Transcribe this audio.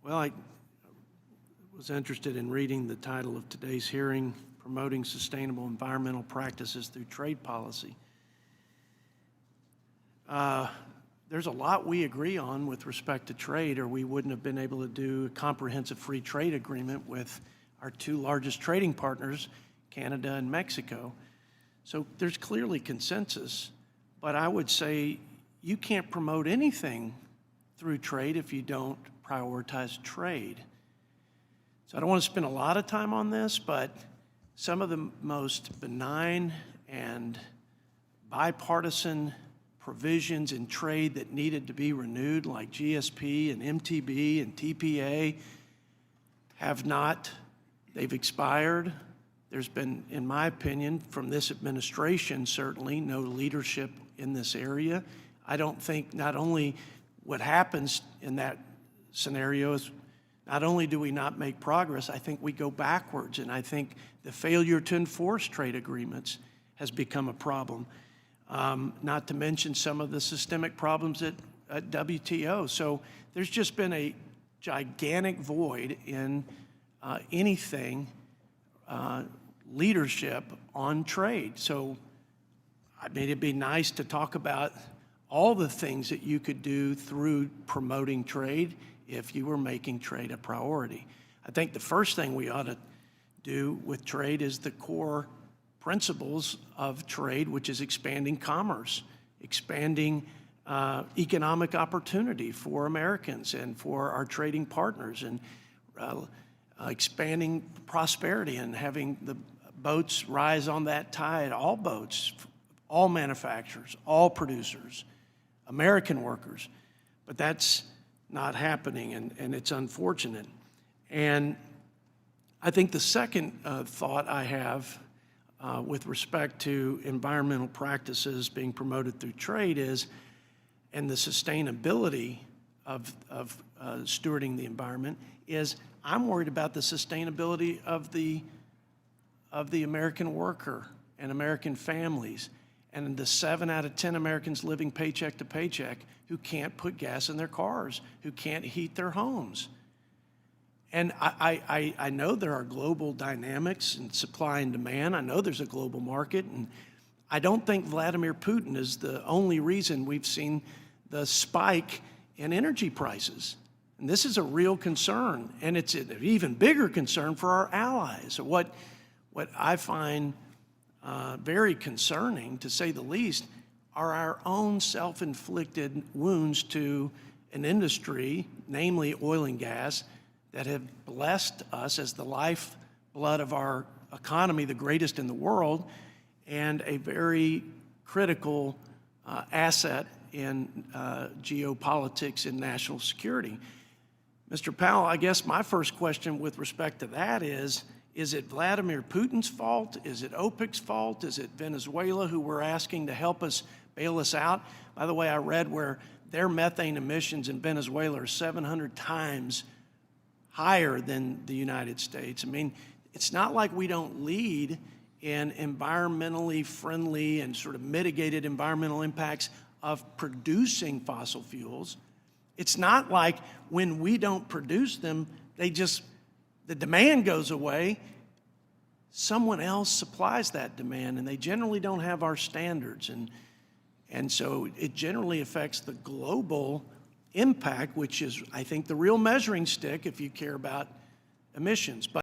Well, I was interested in reading the title of today's hearing, Promoting Sustainable Environmental Practices Through Trade Policy. There's a lot we agree on with respect to trade, or we wouldn't have been able to do a comprehensive free trade agreement with our two largest trading partners, Canada and Mexico. So there's clearly consensus, but I would say you can't promote anything through trade if you don't prioritize trade. So I don't want to spend a lot of time on this, but some of the most benign and bipartisan provisions in trade that needed to be renewed, like GSP and MTB and TPA, have not. They've expired. There's been, in my opinion, from this administration, certainly no leadership in this area. I don't think not only what happens in that scenario is not only do we not make progress, I think we go backwards. And I think the failure to enforce trade agreements has become a problem. Not to mention some of the systemic problems at WTO. So there's just been a gigantic void in anything leadership on trade. So I mean, it'd be nice to talk about all the things that you could do through promoting trade if you were making trade a priority. I think the first thing we ought to do with trade is the core principles of trade, which is expanding commerce, expanding economic opportunity for Americans and for our trading partners, and expanding prosperity and having the boats rise on that tide, all boats, all manufacturers, all producers, American workers. But that's not happening, and it's unfortunate. And I think the second thought I have with respect to environmental practices being promoted through trade is, and the sustainability of stewarding the environment is, I'm worried about the sustainability of the American worker and American families, and the 7 out of 10 Americans living paycheck to paycheck who can't put gas in their cars, who can't heat their homes. And I know there are global dynamics and supply and demand. I know there's a global market, and I don't think Vladimir Putin is the only reason we've seen the spike in energy prices. And this is a real concern, and it's an even bigger concern for our allies. So what I find very concerning, to say the least, are our own self-inflicted wounds to an industry, namely oil and gas, that have blessed us as the lifeblood of our economy, the greatest in the world, and a very critical asset in geopolitics and national security. Mr. Powell, I guess my first question with respect to that is it Vladimir Putin's fault? Is it OPEC's fault? Is it Venezuela, who we're asking to help us bail us out? By the way, I read where their methane emissions in Venezuela are 700 times higher than the United States. I mean, it's not like we don't lead in environmentally friendly and sort of mitigated environmental impacts of producing fossil fuels. It's not like when we don't produce them, the demand goes away. Someone else supplies that demand, and they generally don't have our standards. And so it generally affects the global impact, which is, I think, the real measuring stick if you care about emissions.